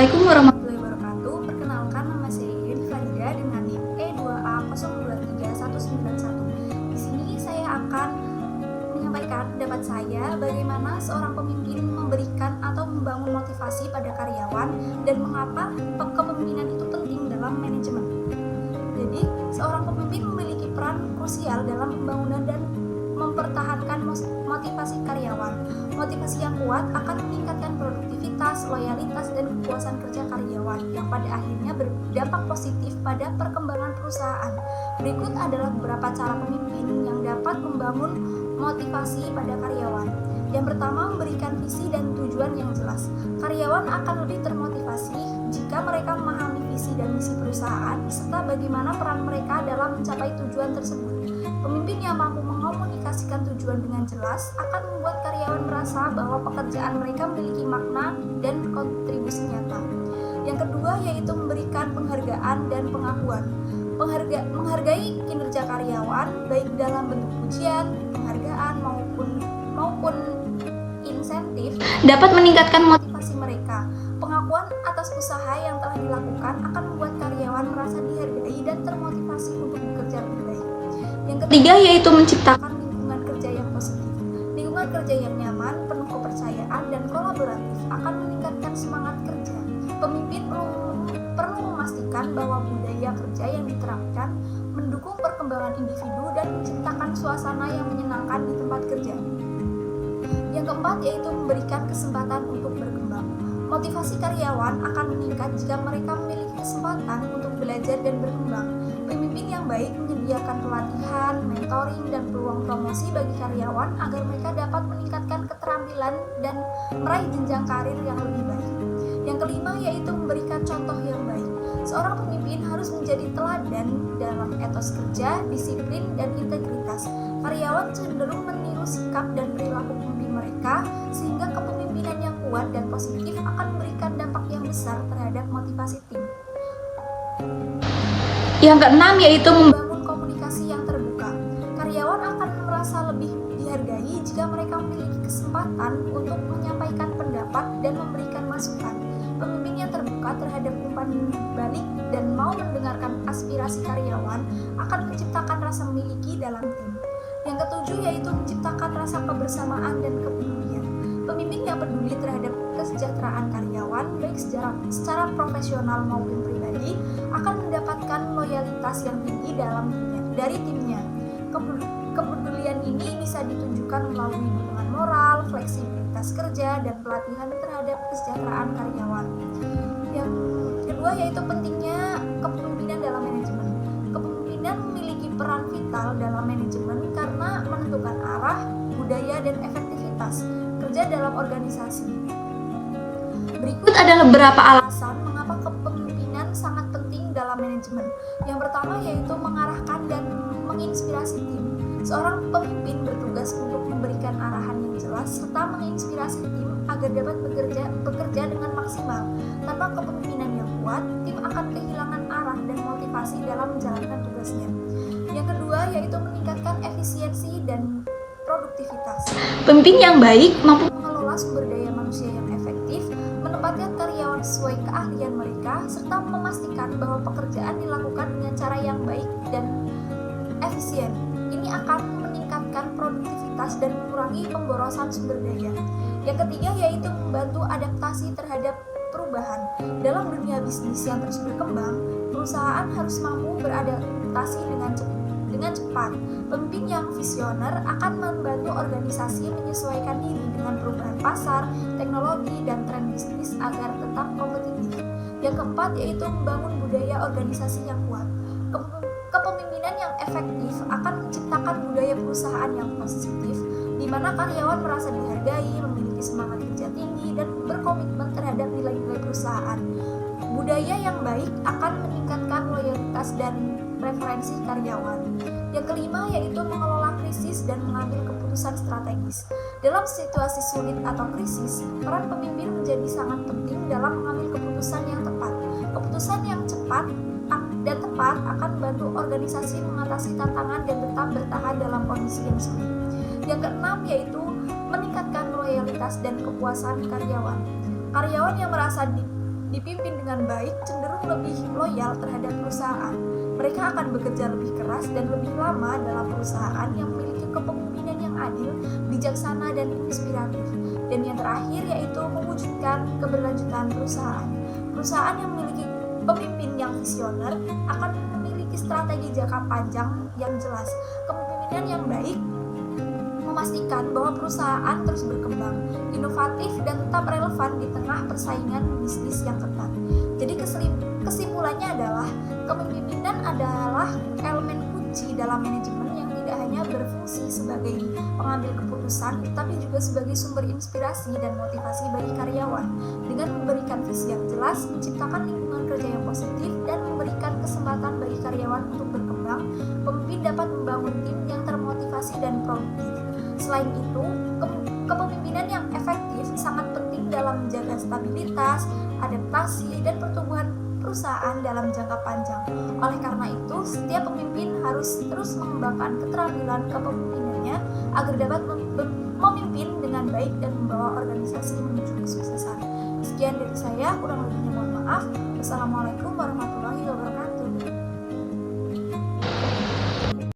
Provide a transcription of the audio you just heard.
Assalamualaikum warahmatullahi wabarakatuh. Perkenalkan, nama saya Yuni Farida dengan NIM E2A023191. Di sini saya akan menyampaikan pendapat saya bagaimana seorang pemimpin memberikan atau membangun motivasi pada karyawan dan mengapa kepemimpinan itu penting dalam manajemen. Jadi, seorang pemimpin memiliki peran krusial dalam pembangunan dan mempertahankan motivasi karyawan. Motivasi yang kuat akan meningkatkan produktivitas, loyalitas, dan kepuasan kerja karyawan yang pada akhirnya berdampak positif pada perkembangan perusahaan. Berikut adalah beberapa cara pemimpin yang dapat membangun motivasi pada karyawan. Yang pertama, memberikan visi dan tujuan yang jelas. Karyawan akan lebih termotivasi jika mereka memahami visi dan misi perusahaan serta bagaimana peran mereka dalam mencapai tujuan tersebut. Pemimpin yang mampu mengkomunikasikan tujuan dengan jelas akan membuat karyawan merasa bahwa pekerjaan mereka memiliki makna dan kontribusi nyata. Yang kedua yaitu memberikan penghargaan dan pengakuan. Menghargai kinerja karyawan baik dalam bentuk pujian, penghargaan maupun insentif dapat meningkatkan motivasi mereka. Pengakuan atas usaha yang telah dilakukan akan membuat karyawan merasa dihargai dan termotivasi untuk bekerja lebih baik. Yang ketiga yaitu menciptakan lingkungan kerja yang positif. Lingkungan kerja yang nyaman, penuh kepercayaan, dan kolaboratif akan meningkatkan semangat kerja. Pemimpin perlu memastikan bahwa budaya kerja yang diterapkan mendukung perkembangan individu dan menciptakan suasana yang menyenangkan di tempat kerja. Yang keempat yaitu memberikan kesempatan untuk berkembang. Motivasi karyawan akan meningkat jika mereka memiliki kesempatan untuk belajar dan berkembang. Pemimpin yang baik menyediakan pelatihan, mentoring, dan peluang promosi bagi karyawan agar mereka dapat meningkatkan keterampilan dan meraih jenjang karir yang lebih baik. Yang kelima yaitu memberikan contoh yang baik. Seorang pemimpin harus menjadi teladan dalam etos kerja, disiplin, dan integritas. Karyawan cenderung meniru sikap dan perilaku pemimpin mereka, sehingga kepemimpinan yang kuat dan positif akan memberikan dampak yang besar terhadap motivasi tim. Yang keenam yaitu membangun komunikasi yang terbuka. Karyawan akan merasa lebih dihargai jika mereka memiliki kesempatan untuk menyampaikan pendapat dan memberikan masukan. Pemimpin yang terbuka terhadap umpan balik dan mau mendengarkan aspirasi karyawan akan menciptakan rasa memiliki dalam tim. Yang ketujuh yaitu menciptakan rasa kebersamaan dan kepedulian. Pemimpin yang peduli terhadap kesejahteraan karyawan baik secara profesional maupun pribadi akan mendapatkan loyalitas yang tinggi dari timnya. Kepedulian ini bisa ditunjukkan melalui dukungan moral, fleksibilitas kerja, dan pelatihan terhadap kesejahteraan karyawan. Yang kedua yaitu pentingnya kepemimpinan dalam manajemen. Kepemimpinan memiliki peran vital dalam manajemen karena menentukan arah, budaya, dan efektivitas kerja dalam organisasi. Berikut adalah beberapa alasan mengapa kepemimpinan sangat penting dalam manajemen. Yang pertama yaitu mengarahkan dan menginspirasi tim. Seorang pemimpin bertugas untuk memberikan arahan yang jelas serta menginspirasi tim agar dapat bekerja dengan maksimal. Tanpa kepemimpinan yang kuat, tim akan kehilangan arah dan motivasi dalam menjalankan tugasnya. Yang kedua yaitu meningkatkan efisiensi dan produktivitas. Pemimpin yang baik mampu mengelola sumber daya manusia yang efektif, menempatkan karyawan sesuai keahlian mereka, serta memastikan bahwa pekerjaan dilakukan dengan cara yang baik dan efisien. Ini akan meningkatkan produktivitas dan mengurangi pemborosan sumber daya. Yang ketiga yaitu membantu adaptasi terhadap perubahan. Dalam dunia bisnis yang terus berkembang, perusahaan harus mampu beradaptasi dengan cepat. Pemimpin yang visioner akan membantu organisasi menyesuaikan diri dengan perubahan pasar, teknologi, dan tren bisnis agar tetap kompetitif. Yang keempat yaitu membangun budaya organisasi yang kuat. Kepemimpinan yang efektif akan menciptakan budaya perusahaan yang positif, di mana karyawan merasa dihargai, memiliki semangat kerja tinggi, dan berkomitmen terhadap nilai-nilai perusahaan. Budaya yang baik akan meningkatkan loyalitas dan preferensi karyawan. Yang kelima yaitu mengelola krisis dan mengambil keputusan strategis. Dalam situasi sulit atau krisis, peran pemimpin menjadi sangat penting dalam mengambil keputusan yang tepat. Keputusan yang cepat dan tepat akan membantu organisasi mengatasi tantangan dan tetap bertahan dalam kondisi yang sulit. Yang keenam yaitu meningkatkan loyalitas dan kepuasan karyawan. Karyawan yang merasa dipimpin dengan baik cenderung lebih loyal terhadap perusahaan. Mereka akan bekerja lebih keras dan lebih lama dalam perusahaan yang memiliki kepemimpinan yang adil, bijaksana, dan inspiratif. Dan yang terakhir yaitu mewujudkan keberlanjutan perusahaan. Perusahaan yang memiliki pemimpin yang visioner akan memiliki strategi jangka panjang yang jelas. Kepemimpinan yang baik memastikan bahwa perusahaan terus berkembang, inovatif, dan tetap relevan di tengah persaingan bisnis yang ketat. Jadi kesimpulannya adalah kepemimpinan adalah elemen kunci dalam manajemen yang tidak hanya berfungsi sebagai pengambil keputusan, tetapi juga sebagai sumber inspirasi dan motivasi bagi karyawan. Dengan memberikan visi yang jelas, menciptakan lingkungan kerja yang positif, dan memberikan kesempatan bagi karyawan untuk berkembang, pemimpin dapat membangun tim yang termotivasi dan produktif. Selain itu, kepemimpinan yang efektif sangat penting dalam menjaga stabilitas, adaptasi, dan pertumbuhan perusahaan dalam jangka panjang. Oleh karena itu, setiap pemimpin harus terus mengembangkan keterampilan kepemimpinannya agar dapat memimpin dengan baik dan membawa organisasi menuju kesuksesan. Sekian dari saya, kurang lebihnya mohon maaf. Wassalamualaikum warahmatullahi wabarakatuh.